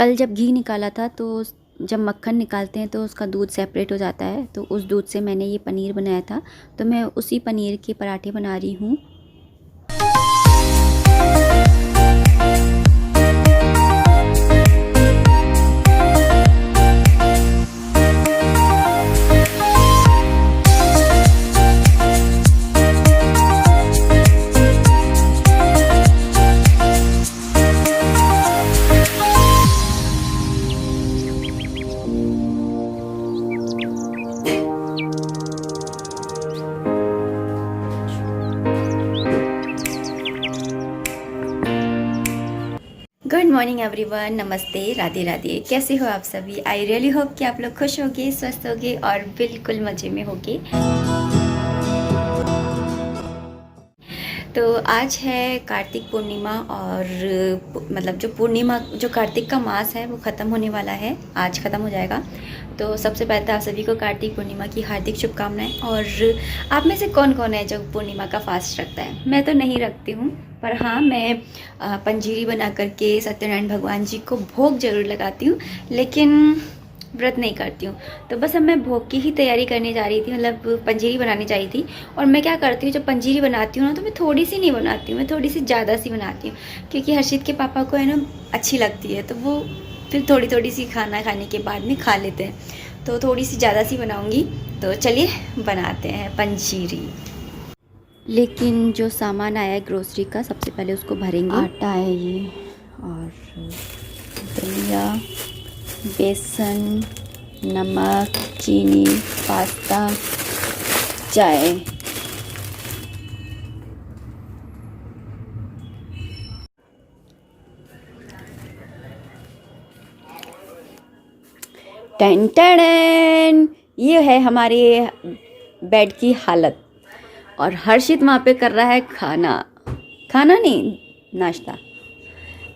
कल जब घी निकाला था तो जब मक्खन निकालते हैं तो उसका दूध सेपरेट हो जाता है, तो उस दूध से मैंने ये पनीर बनाया था। तो मैं उसी पनीर के पराठे बना रही हूँ। गुड मॉर्निंग एवरीवन, नमस्ते, राधे राधे। कैसे हो आप सभी? आई रियली होप कि आप लोग खुश होगे, स्वस्थ होगे और बिल्कुल मज़े में होगे। तो आज है कार्तिक पूर्णिमा और मतलब जो कार्तिक का मास है वो ख़त्म होने वाला है, आज ख़त्म हो जाएगा। तो सबसे पहले तो आप सभी को कार्तिक पूर्णिमा की हार्दिक शुभकामनाएं। और आप में से कौन कौन है जो पूर्णिमा का फास्ट रखता है? मैं तो नहीं रखती हूँ, पर हाँ मैं पंजीरी बना करके सत्यनारायण भगवान जी को भोग जरूर लगाती हूँ, लेकिन व्रत नहीं करती हूँ। तो बस अब मैं भोग की ही तैयारी करने जा रही थी, मतलब पंजीरी बनाने जा रही थी। और मैं क्या करती हूँ, जब पंजीरी बनाती हूँ ना तो मैं थोड़ी सी नहीं बनाती हूँ, मैं थोड़ी सी ज़्यादा सी बनाती हूँ, क्योंकि हर्षित के पापा को है ना अच्छी लगती है, तो वो फिर थोड़ी थोड़ी सी खाना खाने के बाद में खा लेते हैं। तो थोड़ी सी ज़्यादा सी बनाऊँगी। तो चलिए बनाते हैं पंजीरी। लेकिन जो सामान आया है ग्रोसरी का, सबसे पहले उसको भरेंगे। आटा है ये, और दलिया, बेसन, नमक, चीनी, पास्ता, चाय। टन टन, ये है हमारे बेड की हालत। और हर्षित वहाँ पे कर रहा है खाना नहीं, नाश्ता।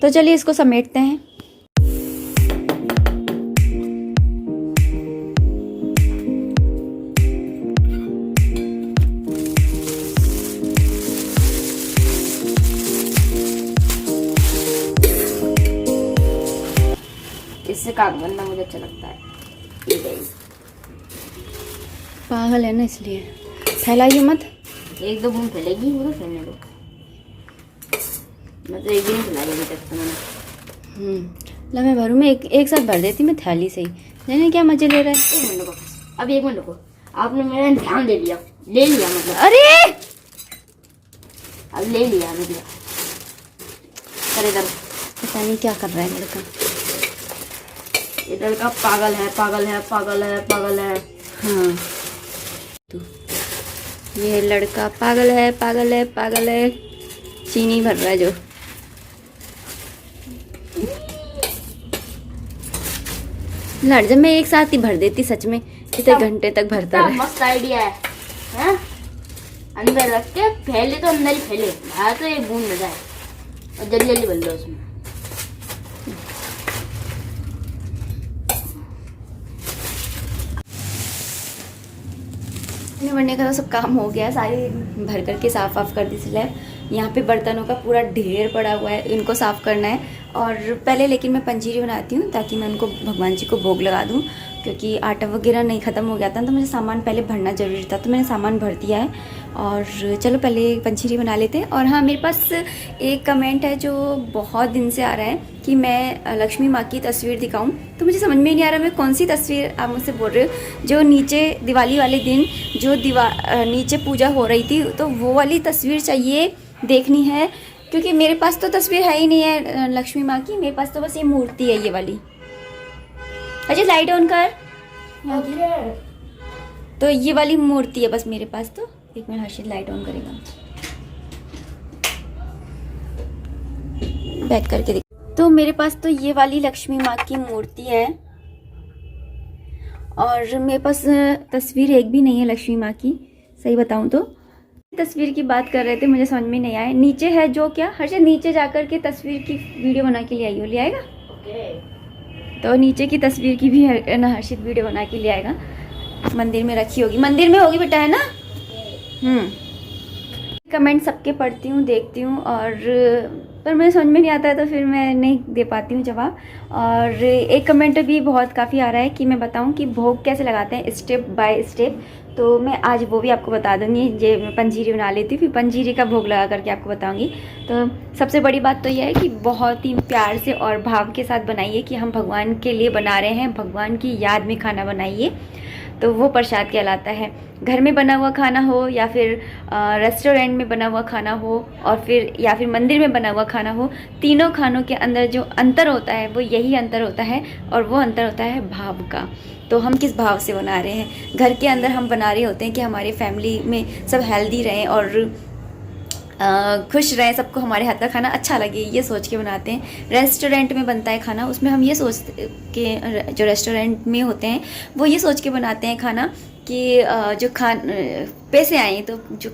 तो चलिए इसको समेटते हैं। इससे काग बनना मुझे अच्छा लगता है। पागल है ना, इसलिए फैलाइए मत। एक दो बूंद फैलेगी, वो तो फैलने दो। मतलब एक भी नहीं फैलाई अभी तक तो मैंने। ला मैं भरूँ, मैं एक साथ भर देती मैं थैली से ही। जाने क्या मजे ले रहा है। एक मिनट रुको, अब एक मिनट रुको। आपने मेरा ध्यान ले लिया मतलब। अरे अब ले लिया मतलब। अरे इधर पता नहीं क्या कर रहा है लड़का। ये लड़का पागल है। हाँ, तो ये लड़का पागल है। चीनी भर रहा है जो। लड़ जब मैं एक साथ ही भर देती, सच में इतने घंटे तक भरता है। मस्त आइडिया है, हैं? अंदर रख के फैले तो अंदर ही फैले, बाहर तो एक बूंद न जाए। और जल्दी जल्दी भर लो उसमें। बनने का तो सब काम हो गया, सारी भर करके साफ वाफ कर दी स्लैब। यहाँ पे बर्तनों का पूरा ढेर पड़ा हुआ है, इनको साफ करना है। और पहले लेकिन मैं पंजीरी बनाती हूँ ताकि मैं उनको भगवान जी को भोग लगा दूँ, क्योंकि आटा वगैरह नहीं ख़त्म हो गया था, तो मुझे सामान पहले भरना ज़रूरी था। तो मैंने सामान भर दिया है। और चलो पहले पंजीरी बना लेते हैं। और हाँ, मेरे पास एक कमेंट है जो बहुत दिन से आ रहा है कि मैं लक्ष्मी माँ की तस्वीर दिखाऊं, तो मुझे समझ में नहीं आ रहा मैं कौन सी तस्वीर आप मुझसे बोल रहे हो। जो नीचे दिवाली वाले दिन जो नीचे पूजा हो रही थी, तो वो वाली तस्वीर चाहिए, देखनी है। क्योंकि मेरे पास तो तस्वीर है ही नहीं है लक्ष्मी माँ की, मेरे पास तो बस ये मूर्ति है, ये वाली। अच्छा लाइट ऑन कर। तो ये वाली मूर्ति है बस मेरे पास। तो एक मिनट, हर्षित लाइट ऑन करेगा, बैक करके देख। तो मेरे पास तो ये वाली लक्ष्मी माँ की मूर्ति है, और मेरे पास तस्वीर एक भी नहीं है लक्ष्मी माँ की, सही बताऊँ तो। तस्वीर की बात कर रहे थे, मुझे समझ में नहीं आया। नीचे है जो क्या हर्षित, नीचे जाकर के तस्वीर की वीडियो बना के ले आई हो, ले आएगा। तो नीचे की तस्वीर की भी हर्षित वीडियो बना के ले आएगा। मंदिर में रखी होगी, मंदिर में होगी बेटा, है ना। कमेंट सबके पढ़ती हूँ, देखती हूँ। और पर मुझे समझ में नहीं आता है तो फिर मैं नहीं दे पाती हूँ जवाब। और एक कमेंट भी बहुत काफ़ी आ रहा है कि मैं बताऊँ कि भोग कैसे लगाते हैं स्टेप बाय स्टेप, तो मैं आज वो भी आपको बता दूँगी। ये मैं पंजीरी बना लेती हूँ, फिर पंजीरी का भोग लगा करके आपको बताऊँगी। तो सबसे बड़ी बात तो यह है कि बहुत ही प्यार से और भाव के साथ बनाइए कि हम भगवान के लिए बना रहे हैं, भगवान की याद में खाना बनाइए, तो वो प्रसाद कहलाता है। घर में बना हुआ खाना हो या फिर रेस्टोरेंट में बना हुआ खाना हो और फिर या फिर मंदिर में बना हुआ खाना हो, तीनों खानों के अंदर जो अंतर होता है वो यही अंतर होता है, और वो अंतर होता है भाव का। तो हम किस भाव से बना रहे हैं। घर के अंदर हम बना रहे होते हैं कि हमारी फैमिली में सब हेल्दी रहें और खुश रहें, सबको हमारे हाथ का खाना अच्छा लगे, ये सोच के बनाते हैं। रेस्टोरेंट में बनता है खाना, उसमें हम ये सोचते कि जो रेस्टोरेंट में होते हैं वो ये सोच के बनाते हैं खाना कि जो पैसे आए तो जो,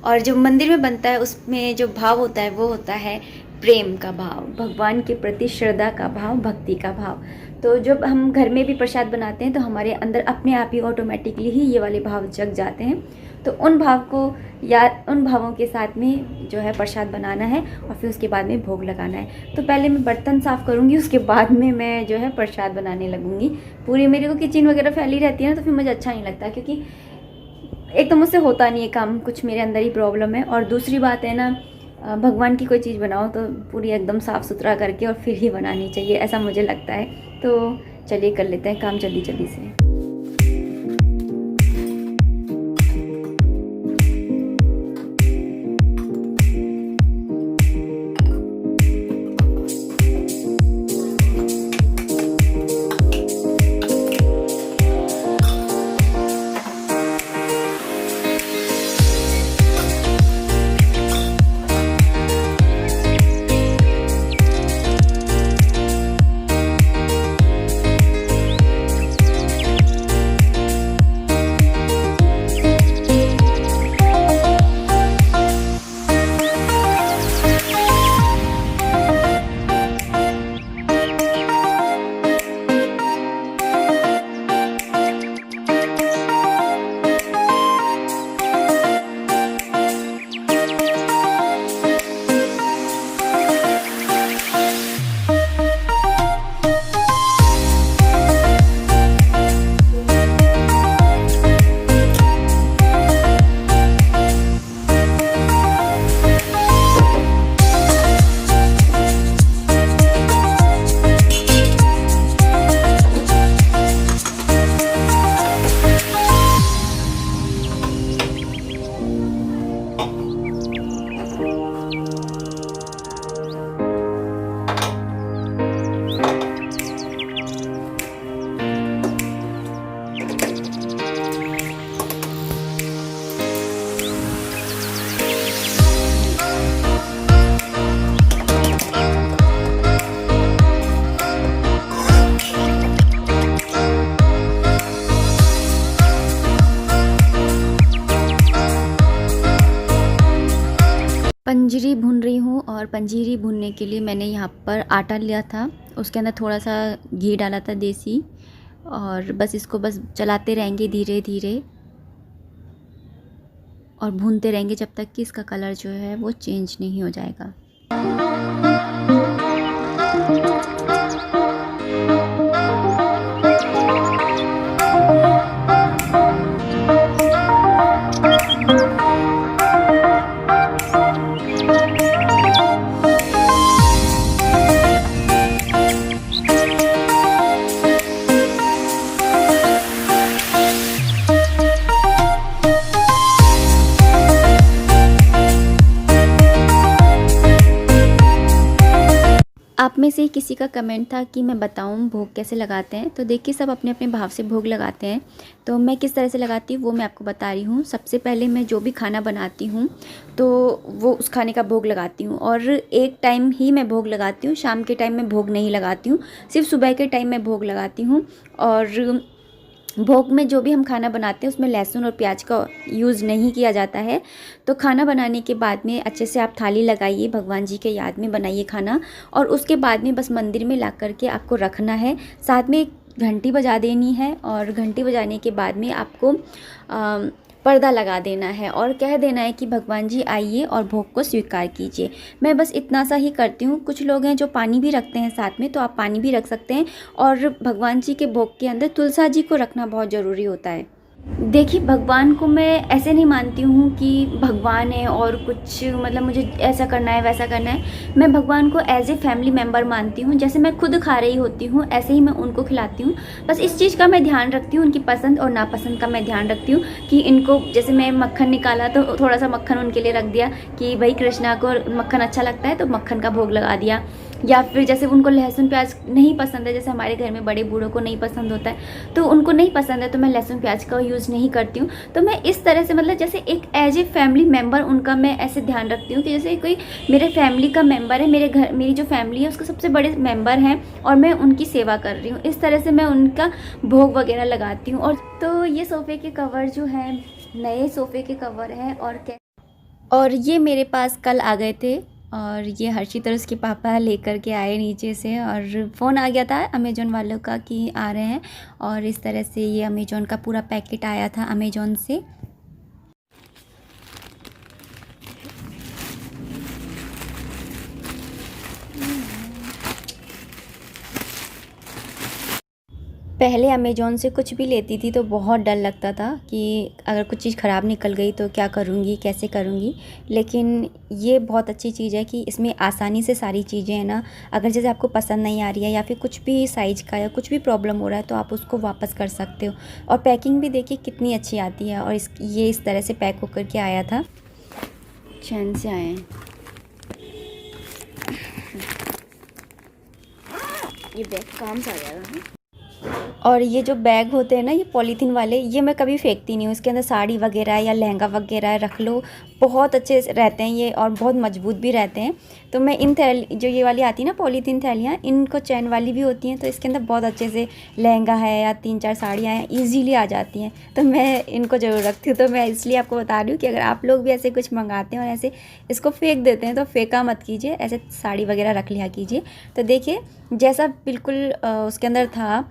और जो मंदिर में बनता है उसमें जो भाव होता है वो होता है प्रेम का भाव, भगवान के प्रति श्रद्धा का भाव, भक्ति का भाव। तो जब हम घर में भी प्रसाद बनाते हैं तो हमारे अंदर अपने आप ही ऑटोमेटिकली ही ये वाले भाव जग जाते हैं। तो उन भाव को या उन भावों के साथ में जो है प्रसाद बनाना है और फिर उसके बाद में भोग लगाना है। तो पहले मैं बर्तन साफ़ करूँगी, उसके बाद में मैं जो है प्रसाद बनाने लगूँगी। पूरी मेरे को किचन वगैरह फैली रहती है ना, तो फिर मुझे अच्छा नहीं लगता, क्योंकि एक तो मुझसे होता नहीं है काम, कुछ मेरे अंदर ही प्रॉब्लम है। और दूसरी बात है ना, भगवान की कोई चीज़ बनाओ तो पूरी एकदम साफ़ सुथरा करके और फिर ही बनानी चाहिए, ऐसा मुझे लगता है। तो चलिए कर लेते हैं काम जल्दी जल्दी से। पंजीरी भून रही हूँ, और पंजीरी भूनने के लिए मैंने यहाँ पर आटा लिया था, उसके अंदर थोड़ा सा घी डाला था देसी, और बस इसको बस चलाते रहेंगे धीरे धीरे और भूनते रहेंगे जब तक कि इसका कलर जो है वो चेंज नहीं हो जाएगा। आप में से किसी का कमेंट था कि मैं बताऊं भोग कैसे लगाते हैं। तो देखिए, सब अपने अपने भाव से भोग लगाते हैं, तो मैं किस तरह से लगाती हूँ वो मैं आपको बता रही हूँ। सबसे पहले मैं जो भी खाना बनाती हूँ तो वो उस खाने का भोग लगाती हूँ, और एक टाइम ही मैं भोग लगाती हूँ, शाम के टाइम में भोग नहीं लगाती हूँ, सिर्फ सुबह के टाइम में भोग लगाती हूँ। और भोग में जो भी हम खाना बनाते हैं उसमें लहसुन और प्याज का यूज़ नहीं किया जाता है। तो खाना बनाने के बाद में अच्छे से आप थाली लगाइए, भगवान जी के याद में बनाइए खाना, और उसके बाद में बस मंदिर में ला करके आपको रखना है। साथ में घंटी बजा देनी है, और घंटी बजाने के बाद में आपको पर्दा लगा देना है और कह देना है कि भगवान जी आइए और भोग को स्वीकार कीजिए। मैं बस इतना सा ही करती हूँ। कुछ लोग हैं जो पानी भी रखते हैं साथ में, तो आप पानी भी रख सकते हैं। और भगवान जी के भोग के अंदर तुलसा जी को रखना बहुत ज़रूरी होता है। देखिए, भगवान को मैं ऐसे नहीं मानती हूँ कि भगवान है और कुछ मतलब मुझे ऐसा करना है वैसा करना है। मैं भगवान को एज ए फैमिली मेम्बर मानती हूँ। जैसे मैं खुद खा रही होती हूँ ऐसे ही मैं उनको खिलाती हूँ। बस इस चीज़ का मैं ध्यान रखती हूँ, उनकी पसंद और नापसंद का मैं ध्यान रखती हूँ कि इनको, जैसे मैं मक्खन निकाला तो थोड़ा सा मक्खन उनके लिए रख दिया कि भाई कृष्णा को मक्खन अच्छा लगता है तो मक्खन का भोग लगा दिया। या फिर जैसे उनको लहसुन प्याज नहीं पसंद है, जैसे हमारे घर में बड़े बूढ़ों को नहीं पसंद होता है, तो उनको नहीं पसंद है तो मैं लहसुन प्याज का यूज़ नहीं करती हूँ। तो मैं इस तरह से मतलब जैसे एक एज ए फैमिली मेम्बर उनका मैं ऐसे ध्यान रखती हूँ कि जैसे कोई मेरे फैमिली का मेम्बर है, मेरे घर मेरी जो फैमिली है उसके सबसे बड़े मेम्बर हैं और मैं उनकी सेवा कर रही हूँ। इस तरह से मैं उनका भोग वगैरह लगाती हूँ। और तो ये सोफ़े के कवर जो है नए सोफ़े के कवर हैं और ये मेरे पास कल आ गए थे और ये हर्षित और उसके पापा लेकर के आए नीचे से, और फ़ोन आ गया था अमेज़ॉन वालों का कि आ रहे हैं, और इस तरह से ये अमेज़ॉन का पूरा पैकेट आया था अमेज़ॉन से। पहले अमेज़ॉन से कुछ भी लेती थी तो बहुत डर लगता था कि अगर कुछ चीज़ ख़राब निकल गई तो क्या करूँगी, कैसे करूँगी। लेकिन ये बहुत अच्छी चीज़ है कि इसमें आसानी से सारी चीज़ें हैं ना, अगर जैसे आपको पसंद नहीं आ रही है या फिर कुछ भी साइज़ का या कुछ भी प्रॉब्लम हो रहा है तो आप उसको वापस कर सकते हो। और पैकिंग भी देखिए कितनी अच्छी आती है, और ये इस तरह से पैक होकर के आया था। चैन से आए हैं। ये बैग काम से आ जाएगा। और ये जो बैग होते हैं ना, ये पॉलीथीन वाले, ये मैं कभी फेंकती नहीं हूँ। इसके अंदर साड़ी वगैरह या लहंगा वगैरह रख लो, बहुत अच्छे रहते हैं ये और बहुत मजबूत भी रहते हैं। तो मैं इन थैली जो ये वाली आती है ना पॉलीथीन थैलियाँ, इनको चैन वाली भी होती हैं, तो इसके अंदर बहुत अच्छे से लहंगा है या 3-4 साड़ियाँ हैं ईजीली आ जाती हैं। तो मैं इनको ज़रूर रखती हूँ। तो मैं इसलिए आपको बता रही हूँ कि अगर आप लोग भी ऐसे कुछ मंगाते हैं और ऐसे इसको फेंक देते हैं तो फेंका मत कीजिए, ऐसे साड़ी वगैरह रख लिया कीजिए। तो देखिए जैसा बिल्कुल उसके अंदर था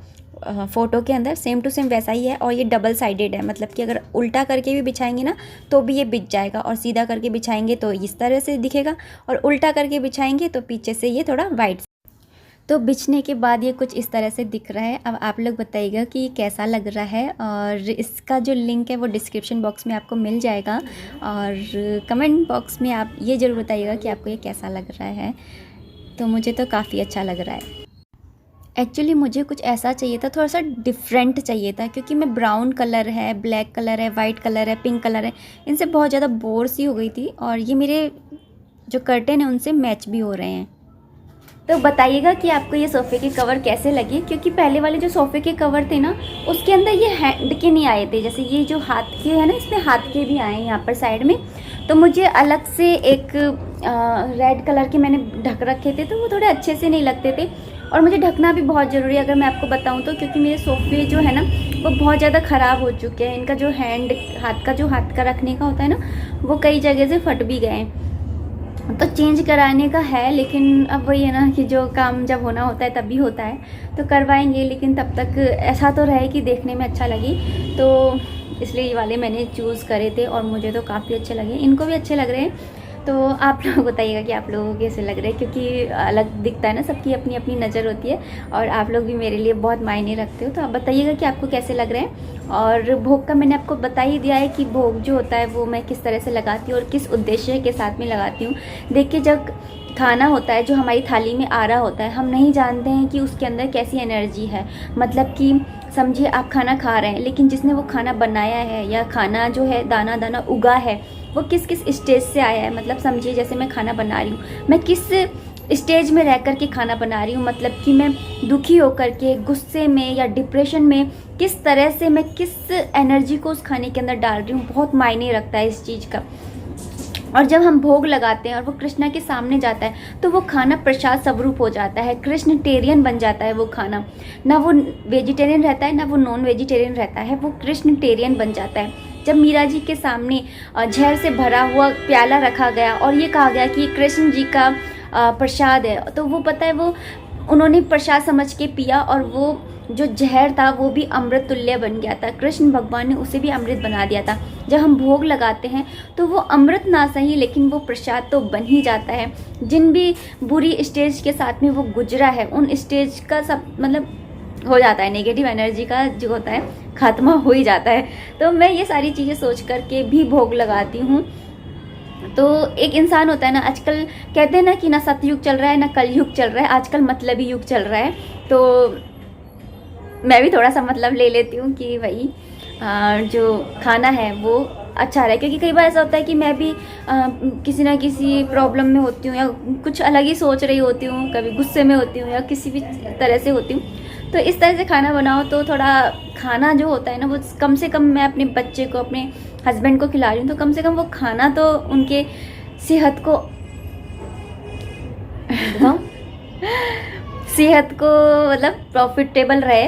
फ़ोटो के अंदर, सेम टू सेम वैसा ही है। और ये डबल साइडेड है, मतलब कि अगर उल्टा करके भी बिछाएंगे ना तो भी ये बिछ जाएगा, और सीधा करके बिछाएंगे तो इस तरह से दिखेगा, और उल्टा करके बिछाएंगे तो पीछे से ये थोड़ा वाइट। तो बिछने के बाद ये कुछ इस तरह से दिख रहा है। अब आप लोग बताइएगा कि कैसा लग रहा है, और इसका जो लिंक है वो डिस्क्रिप्शन बॉक्स में आपको मिल जाएगा, और कमेंट बॉक्स में आप ये ज़रूर बताइएगा कि आपको ये कैसा लग रहा है। तो मुझे तो काफ़ी अच्छा लग रहा है। एक्चुअली मुझे कुछ ऐसा चाहिए था, थोड़ा सा डिफरेंट चाहिए था, क्योंकि मैं ब्राउन कलर है, ब्लैक कलर है, वाइट कलर है, पिंक कलर है, इनसे बहुत ज़्यादा बोर सी हो गई थी। और ये मेरे जो कर्टेन हैं उनसे मैच भी हो रहे हैं। तो बताइएगा कि आपको ये सोफ़े के कवर कैसे लगे, क्योंकि पहले वाले जो सोफ़े के कवर थे ना उसके अंदर ये हैंड के नहीं आए थे। जैसे ये जो हाथ के है ना, इसमें हाथ के भी आए हैं यहाँ पर साइड में। तो मुझे अलग से एक रेड कलर के मैंने ढक रखे थे, तो वो थोड़े अच्छे से नहीं लगते थे। और मुझे ढकना भी बहुत ज़रूरी है अगर मैं आपको बताऊं तो, क्योंकि मेरे सोफ़े जो है ना वो बहुत ज़्यादा ख़राब हो चुके हैं। इनका जो हैंड, हाथ का रखने का होता है ना, वो कई जगह से फट भी गए हैं। तो चेंज कराने का है, लेकिन अब वही है ना कि जो काम जब होना होता है तब भी होता है, तो करवाएंगे। लेकिन तब तक ऐसा तो रहे कि देखने में अच्छा लगे, तो इसलिए ये वाले मैंने चूज़ करे थे और मुझे तो काफ़ी अच्छे लगे, इनको भी अच्छे लग रहे हैं। तो आप लोग बताइएगा कि आप लोगों को कैसे लग रहे हैं, क्योंकि अलग दिखता है ना, सबकी अपनी अपनी नज़र होती है, और आप लोग भी मेरे लिए बहुत मायने रखते हो। तो आप बताइएगा कि आपको कैसे लग रहे हैं। और भोग का मैंने आपको बता ही दिया है कि भोग जो होता है वो मैं किस तरह से लगाती हूँ और किस उद्देश्य के साथ में लगाती हूँ। देखिए, जब खाना होता है जो हमारी थाली में आ रहा होता है, हम नहीं जानते हैं कि उसके अंदर कैसी एनर्जी है। मतलब कि समझिए आप खाना खा रहे हैं, लेकिन जिसने वो खाना बनाया है या खाना जो है दाना दाना उगा है वो किस किस स्टेज से आया है। मतलब समझिए जैसे मैं खाना बना रही हूँ, मैं किस स्टेज में रह कर के खाना बना रही हूँ। मतलब कि मैं दुखी होकर के, गुस्से में या डिप्रेशन में, किस तरह से मैं किस एनर्जी को उस खाने के अंदर डाल रही हूँ, बहुत मायने रखता है इस चीज़ का। और जब हम भोग लगाते हैं और वो कृष्णा के सामने जाता है तो वो खाना प्रसाद स्वरूप हो जाता है, कृष्ण टेरियन बन जाता है वो खाना। ना वो वेजिटेरियन रहता है ना वो नॉन वेजिटेरियन रहता है, वो कृष्ण टेरियन बन जाता है। जब मीरा जी के सामने जहर से भरा हुआ प्याला रखा गया और ये कहा गया कि कृष्ण जी का प्रसाद है, तो वो पता है वो उन्होंने प्रसाद समझ के पिया और वो जो जहर था वो भी अमृत तुल्य बन गया था। कृष्ण भगवान ने उसे भी अमृत बना दिया था। जब हम भोग लगाते हैं तो वो अमृत ना सही लेकिन वो प्रसाद तो बन ही जाता है। जिन भी बुरी स्टेज के साथ में वो गुजरा है उन स्टेज का सब मतलब हो जाता है, नेगेटिव एनर्जी का जो होता है खात्मा हो ही जाता है। तो मैं ये सारी चीज़ें सोच करके भी भोग लगाती हूँ। तो एक इंसान होता है ना, आजकल कहते हैं ना कि ना सतयुग चल रहा है ना कलयुग चल रहा है, आजकल मतलबी युग चल रहा है। तो मैं भी थोड़ा सा मतलब ले लेती हूँ कि भाई जो खाना है वो अच्छा रहे, क्योंकि कई बार ऐसा होता है कि मैं भी किसी ना किसी प्रॉब्लम में होती हूँ या कुछ अलग ही सोच रही होती हूँ, कभी गुस्से में होती हूँ या किसी भी तरह से होती हूँ। तो इस तरह से खाना बनाओ तो थोड़ा खाना जो होता है ना वो कम से कम, मैं अपने बच्चे को अपने हस्बैंड को खिला रही हूँ तो कम से कम वो खाना तो उनके सेहत को सेहत को मतलब प्रॉफिटेबल रहे।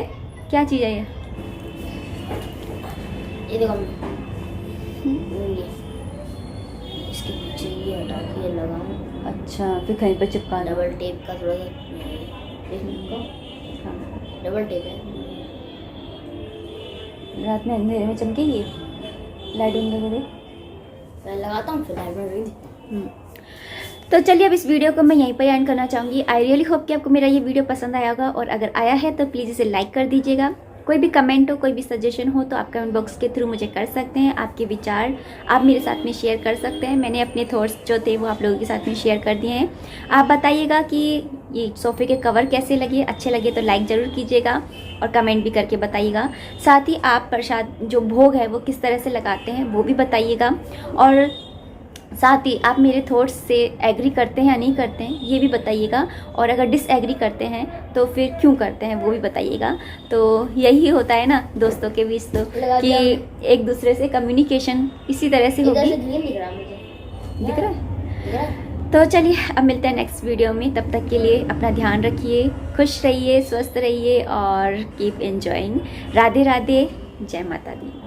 क्या चीज़ है ये देखो ये इसके पीछे ये हटा के लगाऊं। अच्छा, फिर कहीं पर चिपका दो। डबल टेप का थोड़ा सा इसको डबल टेप है। रात में अंधेरे में चमकेगी, लाइट बंद करके दे। मैं लगाता हूँ फिर लाइट में। तो चलिए अब इस वीडियो को मैं यहीं पर एंड करना चाहूँगी। आई रियली होप कि आपको मेरा ये वीडियो पसंद आया होगा, और अगर आया है तो प्लीज़ इसे लाइक कर दीजिएगा। कोई भी कमेंट हो, कोई भी सजेशन हो तो आप कमेंट बॉक्स के थ्रू मुझे कर सकते हैं। आपके विचार आप मेरे साथ में शेयर कर सकते हैं। मैंने अपने थॉट्स जो थे वो आप लोगों के साथ में शेयर कर दिए हैं। आप बताइएगा कि ये सोफ़े के कवर कैसे लगे, अच्छे लगे तो लाइक ज़रूर कीजिएगा और कमेंट भी करके बताइएगा। साथ ही आप प्रसाद जो भोग है वो किस तरह से लगाते हैं वो भी बताइएगा, और साथ ही आप मेरे थॉट्स से एग्री करते हैं या नहीं करते हैं ये भी बताइएगा, और अगर डिसएग्री करते हैं तो फिर क्यों करते हैं वो भी बताइएगा। तो यही होता है ना दोस्तों के बीच तो कि एक दूसरे से कम्युनिकेशन इसी तरह से होगी। दिख रहा है? तो चलिए अब मिलते हैं नेक्स्ट वीडियो में। तब तक के लिए अपना ध्यान रखिए, खुश रहिए, स्वस्थ रहिए और कीप एंजॉइंग। राधे राधे, जय माता दी।